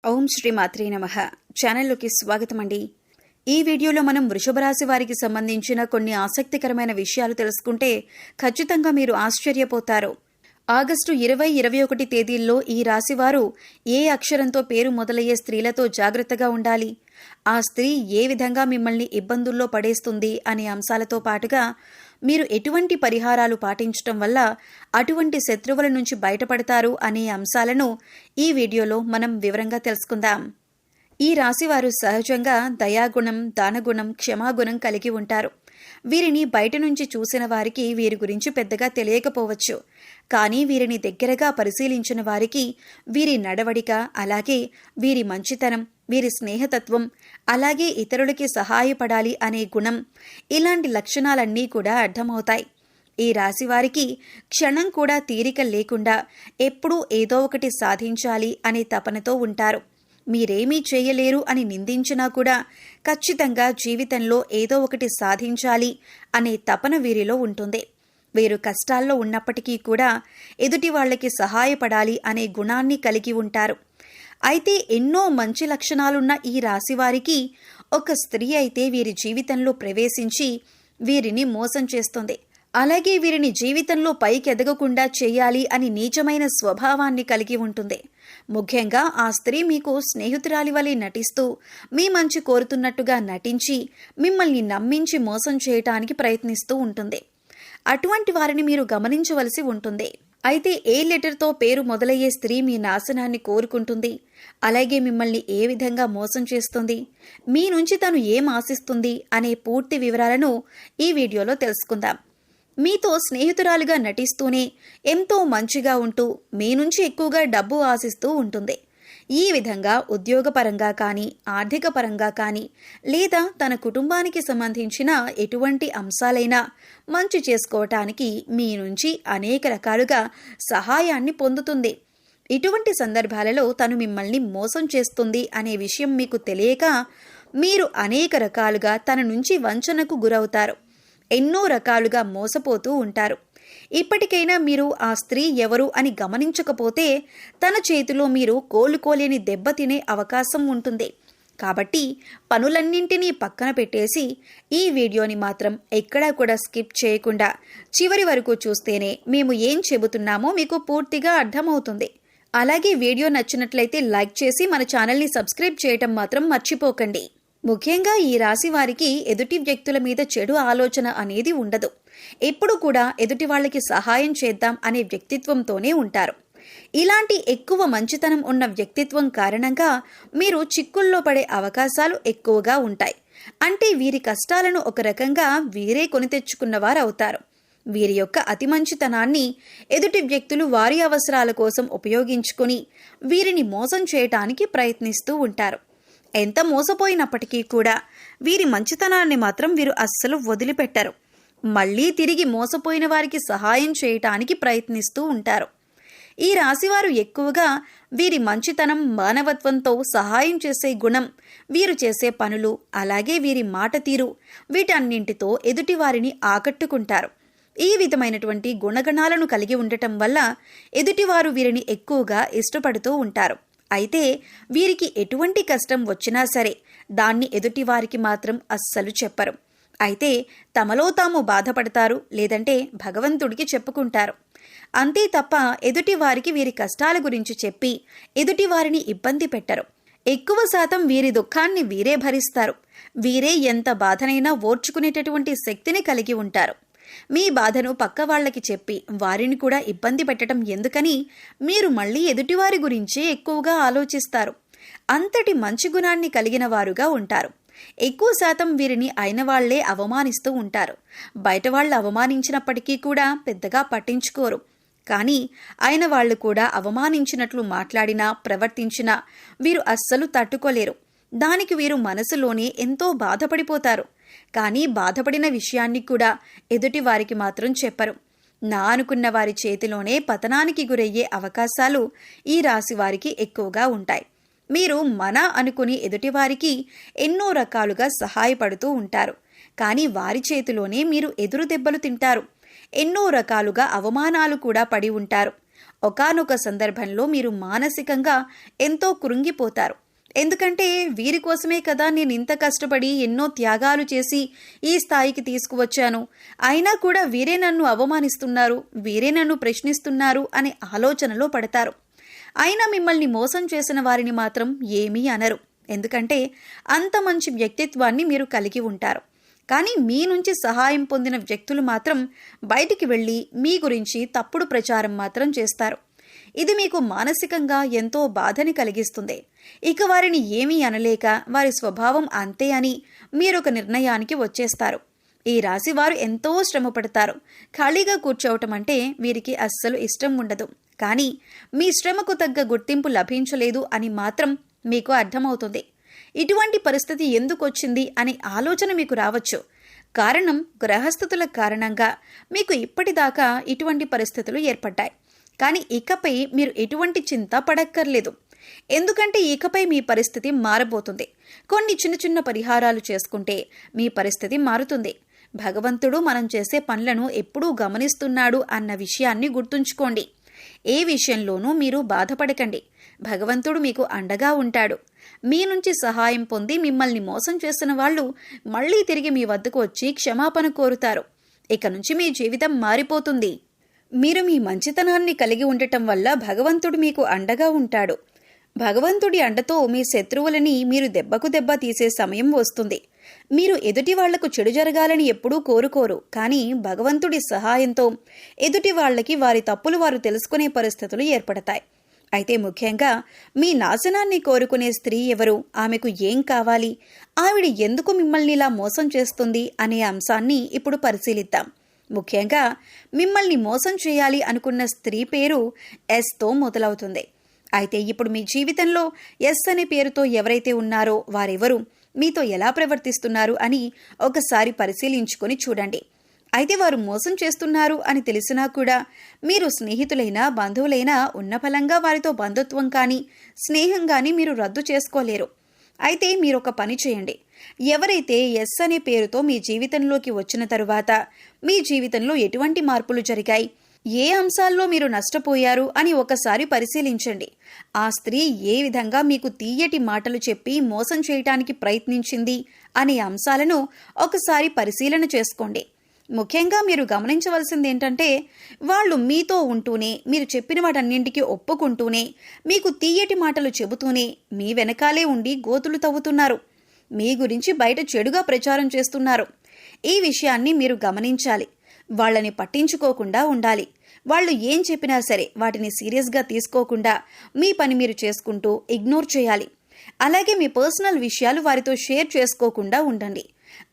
ఓం శ్రీ మాత్రే నమః. ఛానల్లోకి స్వాగతం అండి. ఈ వీడియోలో మనం వృషభ రాశి వారికి సంబంధించిన కొన్ని ఆసక్తికరమైన విషయాలు తెలుసుకుంటే ఖచ్చితంగా మీరు ఆశ్చర్యపోతారు. ఆగస్టు 20-21 తేదీల్లో ఈ రాశివారు ఏ అక్షరంతో పేరు మొదలయ్యే స్త్రీలతో జాగ్రత్తగా ఉండాలి, ఆ స్త్రీ ఏ విధంగా మిమ్మల్ని ఇబ్బందుల్లో పడేస్తుంది అనే అంశాలతో పాటుగా మీరు ఎటువంటి పరిహారాలు పాటించటం వల్ల అటువంటి శత్రువుల నుంచి బయటపడతారు అనే అంశాలను ఈ వీడియోలో మనం వివరంగా తెలుసుకుందాం. ఈ రాశివారు సహజంగా దయాగుణం, దానగుణం, క్షమాగుణం కలిగి ఉంటారు. వీరిని బయట నుంచి చూసిన వారికి వీరి గురించి పెద్దగా తెలియకపోవచ్చు. కానీ వీరిని దగ్గరగా పరిశీలించిన వారికి వీరి నడవడిక, అలాగే వీరి మంచితనం, వీరి స్నేహతత్వం, అలాగే ఇతరులకి సహాయపడాలి అనే గుణం, ఇలాంటి లక్షణాలన్నీ కూడా అర్థమవుతాయి. ఈ రాశివారికి క్షణం కూడా తీరిక లేకుండా ఎప్పుడూ ఏదో ఒకటి సాధించాలి అనే తపనతో ఉంటారు. మీరేమీ చేయలేరు అని నిందించినా కూడా ఖచ్చితంగా జీవితంలో ఏదో ఒకటి సాధించాలి అనే తపన వీరిలో ఉంటుంది. వీరు కష్టాల్లో ఉన్నప్పటికీ కూడా ఎదుటి వాళ్ళకి సహాయపడాలి అనే గుణాన్ని కలిగి ఉంటారు. అయితే ఎన్నో మంచి లక్షణాలున్న ఈ రాశివారికి ఒక స్త్రీ అయితే వీరి జీవితంలో ప్రవేశించి వీరిని మోసం చేస్తుంది. అలాగే వీరిని జీవితంలో పైకెదగకుండా చేయాలి అని నీచమైన స్వభావాన్ని కలిగి ఉంటుంది. ముఖ్యంగా ఆ స్త్రీ మీకు స్నేహితురాలి వలె నటిస్తూ మీ మంచి కోరుతున్నట్టుగా నటించి మిమ్మల్ని నమ్మించి మోసం చేయటానికి ప్రయత్నిస్తూ ఉంటుంది. అటువంటి వారిని మీరు గమనించవలసి ఉంటుంది. అయితే ఏ లెటర్తో పేరు మొదలయ్యే స్త్రీ మీ నాశనాన్ని కోరుకుంటుంది, అలాగే మిమ్మల్ని ఏ విధంగా మోసం చేస్తుంది, మీ నుంచి తను ఏం ఆశిస్తుంది అనే పూర్తి వివరాలను ఈ వీడియోలో తెలుసుకుందాం. మీతో స్నేహితురాలుగా నటిస్తూనే ఎంతో మంచిగా ఉంటూ మీ నుంచి ఎక్కువగా డబ్బు ఆశిస్తూ ఉంటుంది. ఈ విధంగా ఉద్యోగపరంగా కానీ, ఆర్థిక పరంగా కానీ, లేదా తన కుటుంబానికి సంబంధించిన ఎటువంటి అంశాలైనా మంచి చేసుకోవటానికి మీ నుంచి అనేక రకాలుగా సహాయాన్ని పొందుతుంది. ఇటువంటి సందర్భాలలో తను మిమ్మల్ని మోసం చేస్తుంది అనే విషయం మీకు తెలియక మీరు అనేక రకాలుగా తన నుంచి వంచనకు గురవుతారు. ఎన్నో రకాలుగా మోసపోతూ ఉంటారు. ఇప్పటికైనా మీరు ఆ స్త్రీ ఎవరు అని గమనించకపోతే తన చేతిలో మీరు కోలుకోలేని దెబ్బతినే అవకాశం ఉంటుంది. కాబట్టి పనులన్నింటినీ పక్కన పెట్టేసి ఈ వీడియోని మాత్రం ఎక్కడా కూడా స్కిప్ చేయకుండా చివరి వరకు చూస్తేనే మేము ఏం చెబుతున్నామో మీకు పూర్తిగా అర్థమవుతుంది. అలాగే వీడియో నచ్చినట్లయితే లైక్ చేసి మన ఛానల్ని సబ్స్క్రైబ్ చేయటం మాత్రం మర్చిపోకండి. ముఖ్యంగా ఈ రాశి వారికి ఎదుటి వ్యక్తుల మీద చెడు ఆలోచన అనేది ఉండదు. ఎప్పుడు కూడా ఎదుటి వాళ్ళకి సహాయం చేద్దాం అనే వ్యక్తిత్వంతోనే ఉంటారు. ఇలాంటి ఎక్కువ మంచితనం ఉన్న వ్యక్తిత్వం కారణంగా మీరు చిక్కుల్లో పడే అవకాశాలు ఎక్కువగా ఉంటాయి. అంటే వీరి కష్టాలను ఒక రకంగా వీరే కొని తెచ్చుకున్నవారు అవుతారు. వీరి యొక్క అతి మంచితనాన్ని ఎదుటి వ్యక్తులు వారి అవసరాల కోసం ఉపయోగించుకొని వీరిని మోసం చేయటానికి ప్రయత్నిస్తూ ఉంటారు. ఎంత మోసపోయినప్పటికీ కూడా వీరి మంచితనాన్ని మాత్రం వీరు అస్సలు వదిలిపెట్టరు. మళ్లీ తిరిగి మోసపోయిన వారికి సహాయం చేయటానికి ప్రయత్నిస్తూ ఉంటారు. ఈ రాశివారు ఎక్కువగా వీరి మంచితనం, మానవత్వంతో సహాయం చేసే గుణం, వీరు చేసే పనులు, అలాగే వీరి మాట తీరు, వీటన్నింటితో ఎదుటివారిని ఆకట్టుకుంటారు. ఈ విధమైనటువంటి గుణగణాలను కలిగి ఉండటం వల్ల ఎదుటివారు వీరిని ఎక్కువగా ఇష్టపడుతూ ఉంటారు. అయితే వీరికి ఎటువంటి కష్టం వచ్చినా సరే దాన్ని ఎదుటివారికి మాత్రం అస్సలు చెప్పరు. అయితే తమలో తాము బాధపడతారు, లేదంటే భగవంతుడికి చెప్పుకుంటారు. అంతే తప్ప ఎదుటివారికి వీరి కష్టాల గురించి చెప్పి ఎదుటివారిని ఇబ్బంది పెట్టరు. ఎక్కువ శాతం వీరి దుఃఖాన్ని వీరే భరిస్తారు. వీరే ఎంత బాధనైనా ఓర్చుకునేటటువంటి శక్తిని కలిగి ఉంటారు. మీ బాధను పక్క వాళ్ళకి చెప్పి వారిని కూడా ఇబ్బంది పెట్టడం ఎందుకని మీరు మళ్ళీ ఎదుటివారి గురించే ఎక్కువగా ఆలోచిస్తారు. అంతటి మంచి గుణాన్ని కలిగిన వారుగా ఉంటారు. ఎక్కువ శాతం వీరిని అయిన వాళ్లే అవమానిస్తూ ఉంటారు. బయట వాళ్ళు అవమానించినప్పటికీ కూడా పెద్దగా పట్టించుకోరు. కానీ అయిన వాళ్ళు కూడా అవమానించినట్లు మాట్లాడినా, ప్రవర్తించినా వీరు అస్సలు తట్టుకోలేరు. దానికి వీరు మనసులోనే ఎంతో బాధపడిపోతారు. కానీ బాధపడిన విషయాన్ని కూడా ఎదుటి వారికి మాత్రం చెప్పరు. నా అనుకున్న వారి చేతిలోనే పతనానికి గురయ్యే అవకాశాలు ఈ రాశి వారికి ఎక్కువగా ఉంటాయి. మీరు మన అనుకుని ఎదుటివారికి ఎన్నో రకాలుగా సహాయపడుతూ ఉంటారు. కానీ వారి చేతిలోనే మీరు ఎదురు దెబ్బలు తింటారు. ఎన్నో రకాలుగా అవమానాలు కూడా పడి ఉంటారు. ఒకానొక సందర్భంలో మీరు మానసికంగా ఎంతో కృంగిపోతారు. ఎందుకంటే వీరి కోసమే కదా నేను ఇంత కష్టపడి ఎన్నో త్యాగాలు చేసి ఈ స్థాయికి తీసుకువచ్చాను, అయినా కూడా వీరే నన్ను అవమానిస్తున్నారు, వీరే నన్ను ప్రశ్నిస్తున్నారు అనే ఆలోచనలో పడతారు. అయినా మిమ్మల్ని మోసం చేసిన వారిని మాత్రం ఏమీ అనరు. ఎందుకంటే అంత మంచి వ్యక్తిత్వాన్ని మీరు కలిగి ఉంటారు. కానీ మీ నుంచి సహాయం పొందిన వ్యక్తులు మాత్రం బయటికి వెళ్ళి మీ గురించి తప్పుడు ప్రచారం మాత్రం చేస్తారు. ఇది మీకు మానసికంగా ఎంతో బాధని కలిగిస్తుంది. ఇక వారిని ఏమీ అనలేక వారి స్వభావం అంతే అని మీరొక నిర్ణయానికి వచ్చేస్తారు. ఈ రాశి వారు ఎంతో శ్రమపడతారు. ఖాళీగా కూర్చోవటం అంటే వీరికి అస్సలు ఇష్టం ఉండదు. కానీ మీ శ్రమకు తగ్గ గుర్తింపు లభించలేదు అని మాత్రం మీకు అర్థమవుతుంది. ఇటువంటి పరిస్థితి ఎందుకు వచ్చింది అనే ఆలోచన మీకు రావచ్చు. కారణం గ్రహస్థితుల కారణంగా మీకు ఇప్పటిదాకా ఇటువంటి పరిస్థితులు ఏర్పడ్డాయి. కానీ ఇకపై మీరు ఎటువంటి చింత పడక్కర్లేదు. ఎందుకంటే ఇకపై మీ పరిస్థితి మారబోతుంది. కొన్ని చిన్న చిన్న పరిహారాలు చేసుకుంటే మీ పరిస్థితి మారుతుంది. భగవంతుడు మనం చేసే పనులను ఎప్పుడూ గమనిస్తున్నాడు అన్న విషయాన్ని గుర్తుంచుకోండి. ఏ విషయంలోనూ మీరు బాధపడకండి. భగవంతుడు మీకు అండగా ఉంటాడు. మీ నుంచి సహాయం పొంది మిమ్మల్ని మోసం చేసిన వాళ్ళు మళ్ళీ తిరిగి మీ వద్దకు వచ్చి క్షమాపణ కోరుతారు. ఇక నుంచి మీ జీవితం మారిపోతుంది. మీరు మీ మంచితనాన్ని కలిగి ఉండటం వల్ల భగవంతుడు మీకు అండగా ఉంటాడు. భగవంతుడి అండతో మీ శత్రువులని మీరు దెబ్బకు దెబ్బ తీసే సమయం వస్తుంది. మీరు ఎదుటి వాళ్లకు చెడు జరగాలని ఎప్పుడూ కోరుకోరు. కానీ భగవంతుడి సహాయంతో ఎదుటి వాళ్లకి వారి తప్పులు వారు తెలుసుకునే పరిస్థితులు ఏర్పడతాయి. అయితే ముఖ్యంగా మీ నాశనాన్ని కోరుకునే స్త్రీ ఎవరు, ఆమెకు ఏం కావాలి, ఆవిడ ఎందుకు మిమ్మల్ని ఇలా మోసం చేస్తుంది అనే అంశాన్ని ఇప్పుడు పరిశీలిద్దాం. ముఖ్యంగా మిమ్మల్ని మోసం చేయాలి అనుకున్న స్త్రీ పేరు ఎస్తో మొదలవుతుంది. అయితే ఇప్పుడు మీ జీవితంలో ఎస్ అనే పేరుతో ఎవరైతే ఉన్నారో వారెవరు, మీతో ఎలా ప్రవర్తిస్తున్నారు అని ఒకసారి పరిశీలించుకొని చూడండి. అయితే వారు మోసం చేస్తున్నారు అని తెలిసినా కూడా మీరు స్నేహితులైనా బంధువులైనా ఉన్న ఫలంగా వారితో బంధుత్వం కానీ స్నేహం కానీ మీరు రద్దు చేసుకోలేరు. అయితే మీరొక పని చేయండి. ఎవరైతే ఎస్ అనే పేరుతో మీ జీవితంలోకి వచ్చిన తరువాత మీ జీవితంలో ఎటువంటి మార్పులు జరిగాయి, ఏ అంశాల్లో మీరు నష్టపోయారు అని ఒకసారి పరిశీలించండి. ఆ స్త్రీ ఏ విధంగా మీకు తీయటి మాటలు చెప్పి మోసం చేయటానికి ప్రయత్నించింది అనే అంశాలను ఒకసారి పరిశీలన చేసుకోండి. ముఖ్యంగా మీరు గమనించవలసింది ఏంటంటే, వాళ్ళు మీతో ఉంటూనే, మీరు చెప్పిన వాటన్నింటికి ఒప్పుకుంటూనే, మీకు తీయటి మాటలు చెబుతూనే మీ వెనకాలే ఉండి గోతులు తవ్వుతున్నారు. మీ గురించి బయట చెడుగా ప్రచారం చేస్తున్నారు. ఈ విషయాన్ని మీరు గమనించాలి. వాళ్ళని పట్టించుకోకుండా ఉండాలి. వాళ్ళు ఏం చెప్పినా సరే వాటిని సీరియస్గా తీసుకోకుండా మీ పని మీరు చేసుకుంటూ ఇగ్నోర్ చేయాలి. అలాగే మీ పర్సనల్ విషయాలు వారితో షేర్ చేసుకోకుండా ఉండండి.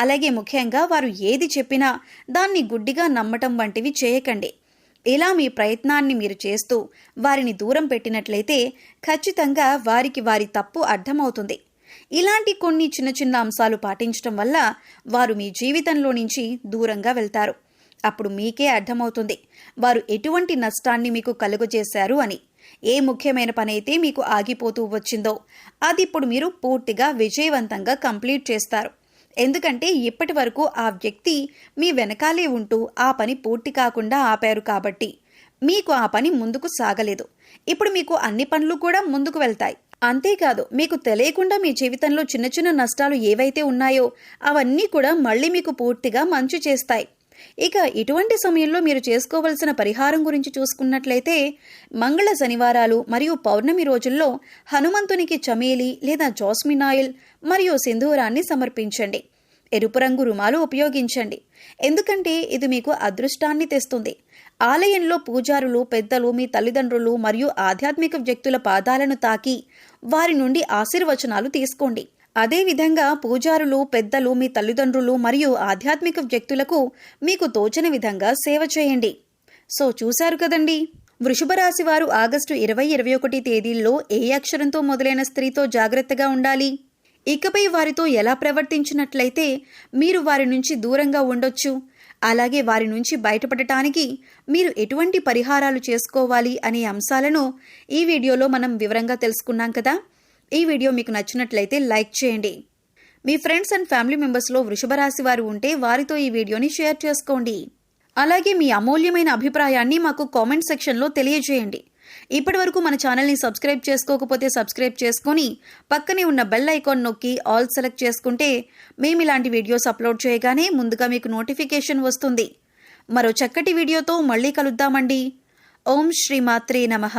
అలాగే ముఖ్యంగా వారు ఏది చెప్పినా దాన్ని గుడ్డిగా నమ్మటం వంటివి చేయకండి. ఇలా మీ ప్రయత్నాన్ని మీరు చేస్తూ వారిని దూరం పెట్టినట్లయితే ఖచ్చితంగా వారికి వారి తప్పు అర్థమవుతుంది. ఇలాంటి కొన్ని చిన్న చిన్న అంశాలు పాటించడం వల్ల వారు మీ జీవితంలో నుంచి దూరంగా వెళ్తారు. అప్పుడు మీకే అర్థమవుతుంది వారు ఎటువంటి నష్టాన్ని మీకు కలుగజేశారు అని. ఏ ముఖ్యమైన పనైతే మీకు ఆగిపోతూ వచ్చిందో అది ఇప్పుడు మీరు పూర్తిగా విజయవంతంగా కంప్లీట్ చేస్తారు. ఎందుకంటే ఇప్పటి వరకు ఆ వ్యక్తి మీ వెనకాలే ఉంటూ ఆ పని పూర్తి కాకుండా ఆపారు కాబట్టి మీకు ఆ పని ముందుకు సాగలేదు. ఇప్పుడు మీకు అన్ని పనులు కూడా ముందుకు వెళ్తాయి. అంతేకాదు, మీకు తెలియకుండా మీ జీవితంలో చిన్న చిన్న నష్టాలు ఏవైతే ఉన్నాయో అవన్నీ కూడా మళ్ళీ మీకు పూర్తిగా మంచి చేస్తాయి. ఇక ఇటువంటి సమయంలో మీరు చేసుకోవలసిన పరిహారం గురించి చూసుకున్నట్లయితే, మంగళ శనివారాలు మరియు పౌర్ణమి రోజుల్లో హనుమంతునికి చమేలి లేదా జాస్మిన్ ఆయిల్ మరియు సింధూరాన్ని సమర్పించండి. ఎరుపు రంగు రుమాలు ఉపయోగించండి. ఎందుకంటే ఇది మీకు అదృష్టాన్ని తెస్తుంది. ఆలయంలో పూజారులు పెద్దలు మీ తల్లిదండ్రులు మరియు ఆధ్యాత్మిక వ్యక్తుల పాదాలను తాకి వారి నుండి ఆశీర్వచనాలు తీసుకోండి. అదేవిధంగా పూజారులు పెద్దలు మీ తల్లిదండ్రులు మరియు ఆధ్యాత్మిక వ్యక్తులకు మీకు తోచని విధంగా సేవ చేయండి. సో చూశారు కదండి, వృషభ రాశి వారు ఆగస్టు 20-21 తేదీల్లో ఏ అక్షరంతో మొదలైన స్త్రీతో జాగ్రత్తగా ఉండాలి, ఇకపై వారితో ఎలా ప్రవర్తించినట్లయితే మీరు వారి నుంచి దూరంగా ఉండొచ్చు, అలాగే వారి నుంచి బయటపడటానికి మీరు ఎటువంటి పరిహారాలు చేసుకోవాలి అనే అంశాలను ఈ వీడియోలో మనం వివరంగా తెలుసుకున్నాం కదా. ఈ వీడియో మీకు నచ్చినట్లయితే లైక్ చేయండి. మీ ఫ్రెండ్స్ అండ్ ఫ్యామిలీ మెంబర్స్లో వృషభ రాశి వారు ఉంటే వారితో ఈ వీడియోని షేర్ చేసుకోండి. అలాగే మీ అమూల్యమైన అభిప్రాయాన్ని మాకు కామెంట్ సెక్షన్లో తెలియజేయండి. ఇప్పటివరకు మన ఛానల్ని సబ్స్క్రైబ్ చేసుకోకపోతే సబ్స్క్రైబ్ చేసుకొని పక్కనే ఉన్న బెల్ ఐకాన్ నొక్కి ఆల్ సెలెక్ట్ చేసుకుంటే మేము ఇలాంటి వీడియోస్ అప్లోడ్ చేయగానే ముందుగా మీకు నోటిఫికేషన్ వస్తుంది. మరో చక్కటి వీడియోతో మళ్ళీ కలుద్దామండి. ఓం శ్రీ మాత్రే నమః.